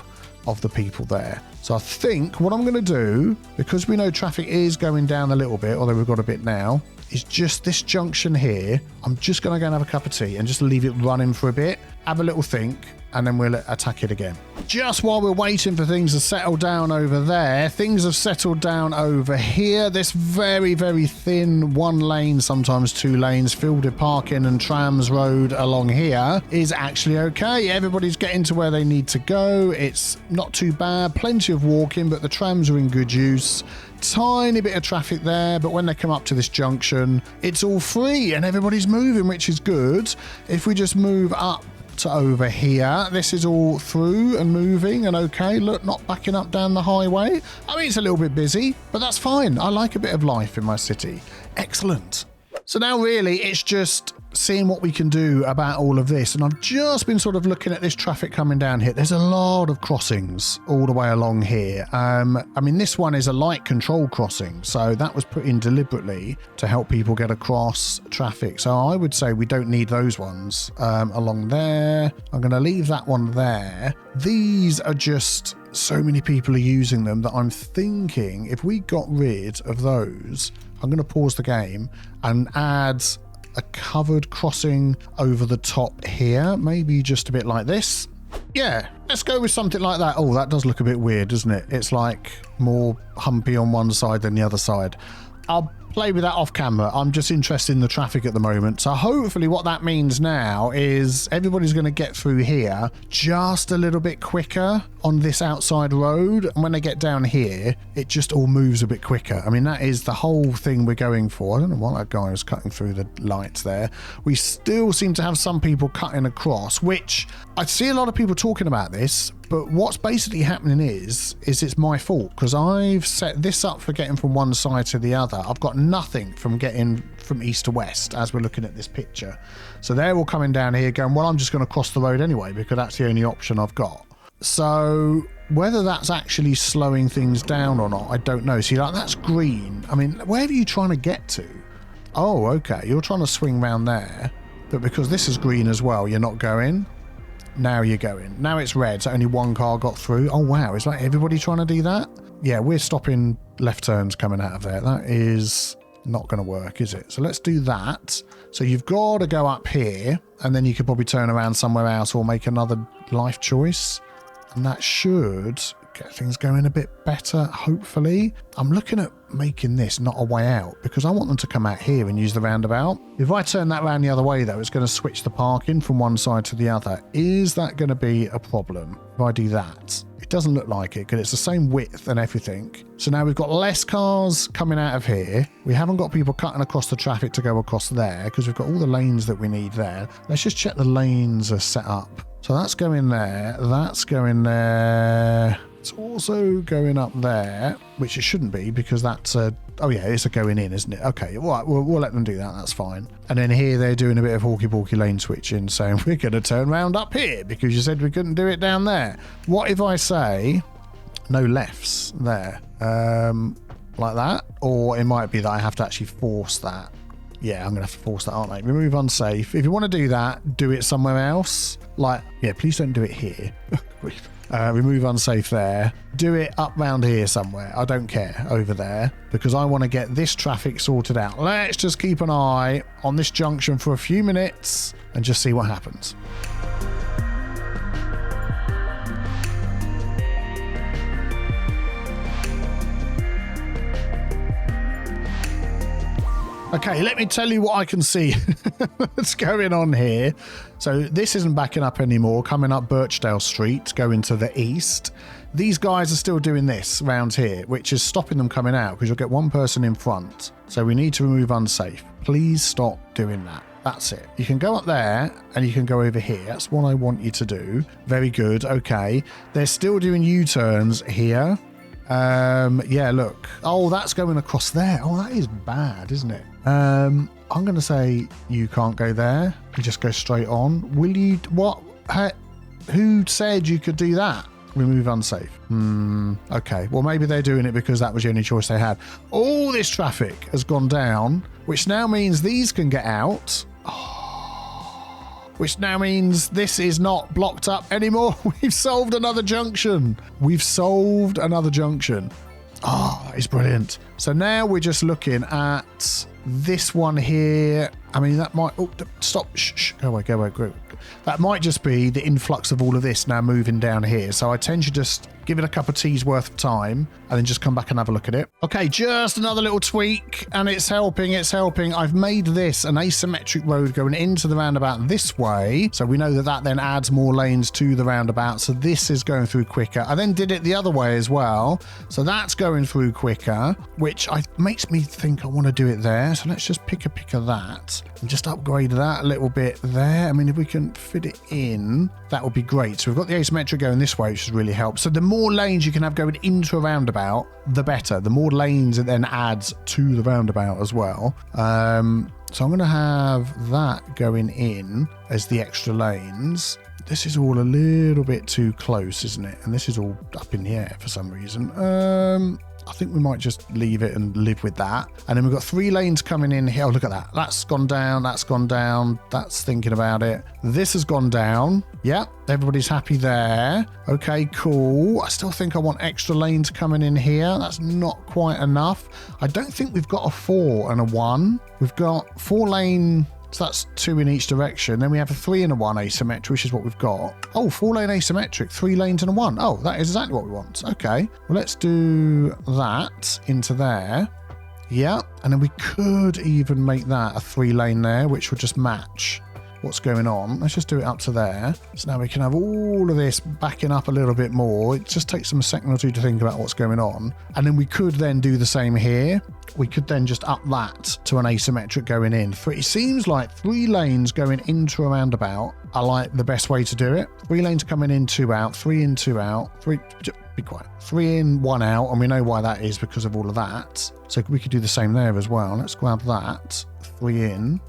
of the people there. So I think what I'm going to do, because we know traffic is going down a little bit, although we've got a bit now, is just this junction here. I'm just going to go and have a cup of tea and just leave it running for a bit, have a little think, and then we'll attack it again. Just while we're waiting for things to settle down over there, things have settled down over here. This very, very thin 1 lane, sometimes 2 lanes, filled with parking and trams road along here is actually okay. Everybody's getting to where they need to go. It's not too bad. Plenty of walking, but the trams are in good use. Tiny bit of traffic there, but when they come up to this junction, it's all free and everybody's moving, which is good. If we just move up to over here, this is all through and moving and okay. Look, not backing up down the highway. I mean, it's a little bit busy, but that's fine. I like a bit of life in my city. Excellent. So now really it's just seeing what we can do about all of this. And I've just been sort of looking at this traffic coming down here. There's a lot of crossings all the way along here. I mean, this one is a light control crossing, so that was put in deliberately to help people get across traffic. So I would say we don't need those ones along there. I'm going to leave that one there. These are just so many people are using them that I'm thinking if we got rid of those, I'm going to pause the game and add a covered crossing over the top here, maybe just a bit like this. Yeah, let's go with something like that. Oh, that does look a bit weird, doesn't it? It's like more humpy on one side than the other side. I'll play with that off camera. I'm just interested in the traffic at the moment. So hopefully what that means now is everybody's going to get through here just a little bit quicker on this outside road. And when they get down here, it just all moves a bit quicker. I mean, that is the whole thing we're going for. I don't know what that guy was cutting through the lights there. We still seem to have some people cutting across, which I see a lot of people talking about this. But what's basically happening is it's my fault because I've set this up for getting from one side to the other. I've got nothing from getting from east to west as we're looking at this picture. So they're all coming down here going, well, I'm just going to cross the road anyway because that's the only option I've got. So whether that's actually slowing things down or not, I don't know. See, like that's green. I mean, where are you trying to get to? Oh, okay. You're trying to swing round there. But because this is green as well, you're not going. Now you're going. Now it's red, so only one car got through. Oh, wow. Is like everybody trying to do that? Yeah, we're stopping left turns coming out of there. That is not going to work, is it? So let's do that. So you've got to go up here, and then you could probably turn around somewhere else or make another life choice. And that should get things going a bit better, hopefully. I'm looking at making this not a way out because I want them to come out here and use the roundabout. If I turn that round the other way though, it's going to switch the parking from one side to the other. Is that going to be a problem if I do that? It doesn't look like it because it's the same width and everything. So now we've got less cars coming out of here. We haven't got people cutting across the traffic to go across there because we've got all the lanes that we need there. Let's just check the lanes are set up. So that's going there. That's going there. It's also going up there, which it shouldn't be because that's a... Oh yeah, it's a going in, isn't it? Okay, all right, we'll let them do that. That's fine. And then here they're doing a bit of hawky-balky lane switching, saying we're going to turn round up here because you said we couldn't do it down there. What if I say no lefts there? Like that? Or it might be that I have to actually force that. Yeah, I'm going to have to force that, aren't I? Remove unsafe. If you want to do that, do it somewhere else. Like, yeah, please don't do it here. Remove unsafe there. Do it up round here somewhere. I don't care over there because I want to get this traffic sorted out. Let's just keep an eye on this junction for a few minutes and just see what happens. Okay, let me tell you what I can see that's going on here. So this isn't backing up anymore, coming up Birchdale Street, going to the east. These guys are still doing this round here, which is stopping them coming out because you'll get one person in front. So we need to remove unsafe. Please stop doing that. That's it. You can go up there and you can go over here. That's what I want you to do. Very good. Okay. They're still doing U-turns here. Yeah, look. Oh, that's going across there. Oh, that is bad, isn't it? I'm going to say you can't go there. You just go straight on. Will you? What? Who said you could do that? Remove unsafe. Okay. Well, maybe they're doing it because that was the only choice they had. All this traffic has gone down, which now means these can get out. Which now means this is not blocked up anymore. We've solved another junction. We've solved another junction. Oh, it's brilliant. So now we're just looking at this one here. I mean, that might... Oh, stop. Shh. Go away. That might just be the influx of all of this now moving down here. So I tend to just give it a cup of tea's worth of time and then just come back and have a look at it. Okay, just another little tweak and it's helping. I've made this an asymmetric road going into the roundabout this way. So we know that that then adds more lanes to the roundabout. So this is going through quicker. I then did it the other way as well. So that's going through quicker, which makes me think I want to do it there. So let's just pick of that and just upgrade that a little bit there. I mean, if we can fit it in, that would be great. So we've got the asymmetric going this way, which has really helped. So the more lanes you can have going into a roundabout, the better. The more lanes it then adds to the roundabout as well. So I'm going to have that going in as the extra lanes. This is all a little bit too close, isn't it? And this is all up in the air for some reason. I think we might just leave it and live with that. And then we've got 3 lanes coming in here. Oh, look at that. That's gone down. That's gone down. That's thinking about it. This has gone down. Yep. Everybody's happy there. Okay, cool. I still think I want extra lanes coming in here. That's not quite enough. I don't think we've got a 4 and a 1. We've got 4 lane... So that's 2 in each direction. Then we have a 3 and a 1 asymmetric, which is what we've got. Oh, 4 lane asymmetric, 3 lanes and a 1. Oh, that is exactly what we want. Okay. Well, let's do that into there. Yeah. And then we could even make that a 3 lane there, which would just match what's going on. Let's just do it up to there. So now we can have all of this backing up a little bit more. It just takes them a second or two to think about what's going on. And then we could then do the same here. We could then just up that to an asymmetric going in. It seems like 3 lanes going into a roundabout are like the best way to do it. 3 lanes coming in, 2 out, 3 in, 2 out, 3, be quiet, 3 in, 1 out. And we know why that is because of all of that. So we could do the same there as well. Let's grab that, 3 in,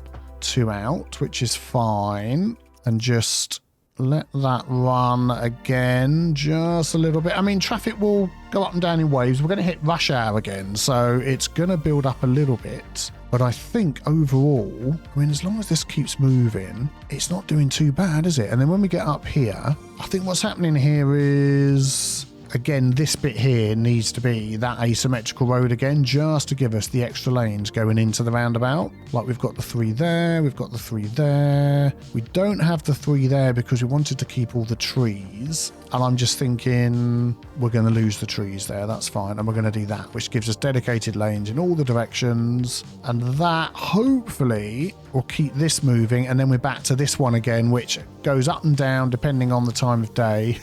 2 out, which is fine, and just let that run again just a little bit. I mean, traffic will go up and down in waves. We're going to hit rush hour again, so it's going to build up a little bit. But I think overall, I mean, as long as this keeps moving, it's not doing too bad, is it? And then when we get up here, I think what's happening here is... Again, this bit here needs to be that asymmetrical road again, just to give us the extra lanes going into the roundabout. Like we've got the 3 there, we've got the 3 there. We don't have the 3 there because we wanted to keep all the trees. And I'm just thinking we're going to lose the trees there. That's fine. And we're going to do that, which gives us dedicated lanes in all the directions. And that hopefully will keep this moving. And then we're back to this one again, which goes up and down depending on the time of day.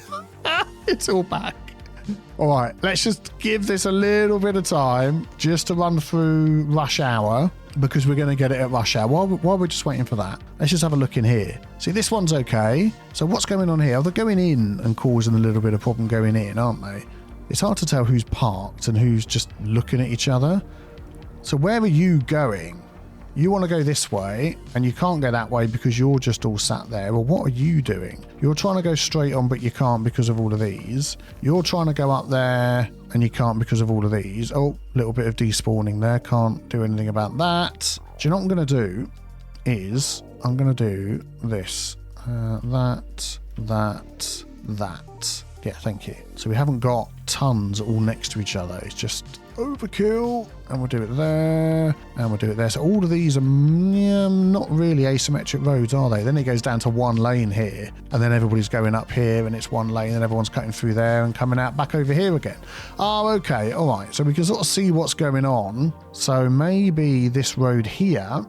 It's all back. All right, let's just give this a little bit of time just to run through rush hour, because we're going to get it at rush hour. While we're just waiting for that, let's just have a look in here. See, this one's okay. So what's going on here? Oh, they're going in and causing a little bit of problem going in, aren't they? It's hard to tell who's parked and who's just looking at each other. So where are you going? You want to go this way, and you can't go that way because you're just all sat there. Well, what are you doing? You're trying to go straight on, but you can't because of all of these. You're trying to go up there, and you can't because of all of these. Oh, little bit of despawning there. Can't do anything about that. Do you know what I'm going to do? Is I'm going to do this. That. Yeah, thank you. So we haven't got tons all next to each other. It's just overkill. And we'll do it there. And we'll do it there. So all of these are not really asymmetric roads, are they? Then it goes down to 1 lane here. And then everybody's going up here and it's 1 lane and everyone's cutting through there and coming out back over here again. Oh, okay. All right. So we can sort of see what's going on. So maybe this road here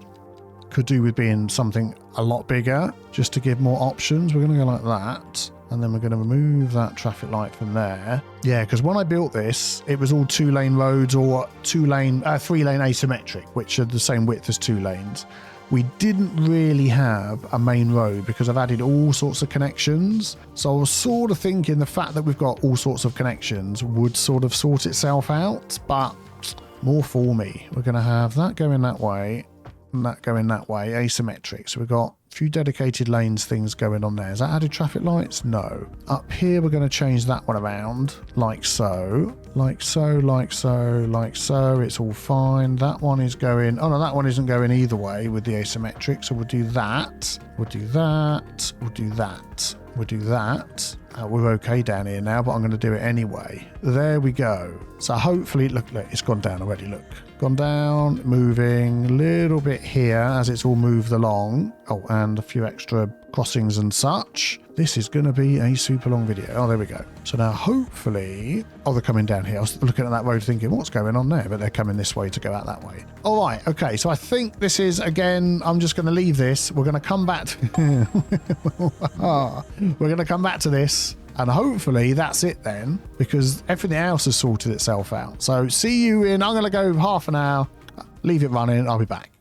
could do with being something a lot bigger just to give more options. We're going to go like that. And then we're going to remove that traffic light from there. Yeah, because when I built this, it was all 2-lane roads or 3-lane asymmetric, which are the same width as 2 lanes. We didn't really have a main road because I've added all sorts of connections. So I was sort of thinking the fact that we've got all sorts of connections would sort of sort itself out, but more for me. We're going to have that going that way and that going that way, asymmetric. So we've got few dedicated lanes things going on there. Is that added traffic lights? No. Up here we're going to change that one around like so, like so, like so, like so. It's all fine. That one is going, oh no, that one isn't going either way with the asymmetric. So we'll do that, we'll do that, we'll do that, we'll do that. We're okay down here now, but I'm going to do it anyway. There we go. So hopefully, look, it's gone down already, look. Gone down, moving a little bit here as it's all moved along. Oh, and a few extra crossings and such. This is going to be a super long video. Oh, there we go. So now hopefully... Oh, they're coming down here. I was looking at that road thinking, what's going on there? But they're coming this way to go out that way. All right. Okay. So I think this is, again, I'm just going to leave this. We're going to come back to... We're going to come back to this. And hopefully that's it then, because everything else has sorted itself out. So see you in... I'm going to go half an hour. Leave it running. I'll be back.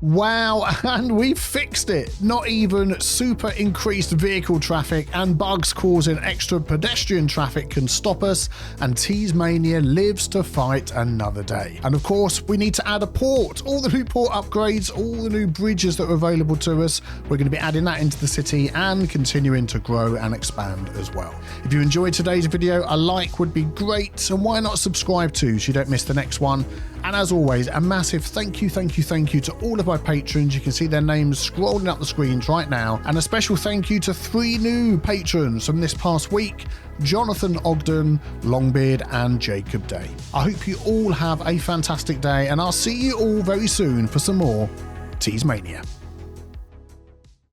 Wow, and we fixed it. Not even super increased vehicle traffic and bugs causing extra pedestrian traffic can stop us, and Teasmania lives to fight another day. And of course, we need to add a port. All the new port upgrades, all the new bridges that are available to us, we're going to be adding that into the city and continuing to grow and expand as well. If you enjoyed today's video, a like would be great, and why not subscribe too so you don't miss the next one. And as always, a massive thank you to all of my patrons. You can see their names scrolling up the screens right now. And a special thank you to 3 new patrons from this past week: Jonathan Ogden, Longbeard, and Jacob Day. I hope you all have a fantastic day, and I'll see you all very soon for some more Teasmania.